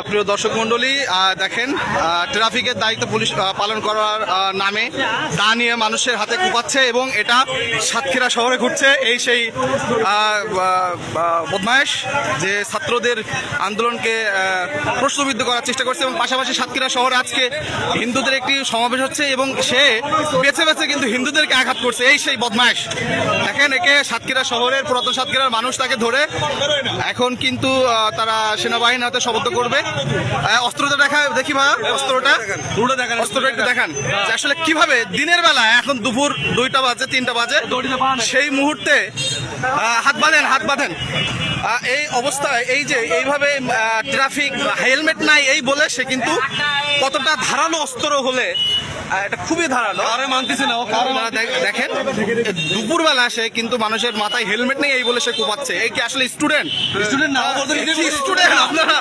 প্রিয় দর্শক মণ্ডলী, দেখেন ট্রাফিকের দায়িত্ব পুলিশ পালন করার নামে দা নিয়ে মানুষের হাতে কুপাচ্ছে এবং এটা সাতক্ষীরা শহরে ঘুরছে। এই সেই বদমায়েশ যে ছাত্রদের আন্দোলনকে প্রশ্নবিদ্ধ করার চেষ্টা করছে এবং পাশাপাশি সাতক্ষীরা শহরে আজকে হিন্দুদের একটি সমাবেশ হচ্ছে এবং সে বেছে বেছে কিন্তু হিন্দুদেরকে আঘাত করছে। এই সেই বদমায়েশ, দেখেন একে সাতক্ষীরা শহরের পুরাতন সাতক্ষীরার মানুষ তাকে ধরে এখন কিন্তু তারা সেনাবাহিনীর হাতে সোপর্দ করবে। অস্ত্রটা দেখি ভাইয়া, অস্ত্রটা একটু দেখান যে আসলে কিভাবে দিনের বেলা এখন দুপুর 2টা বাজে 3টা বাজে সেই মুহূর্তে হাত বাঁধেন এই অবস্থায় এই যে এইভাবে ট্রাফিক হেলমেট নাই এই বলে সে কিন্তু কতটা ধারালো অস্ত্র হলে এটা খুবই ধারালো মানতেছে না। দেখেন দুপুরবেলা সে কিন্তু মানুষের মাথায় হেলমেট নেই এই বলে সে কোপাচ্ছে। এই কি আসলে স্টুডেন্ট না? স্টুডেন্ট আপনারা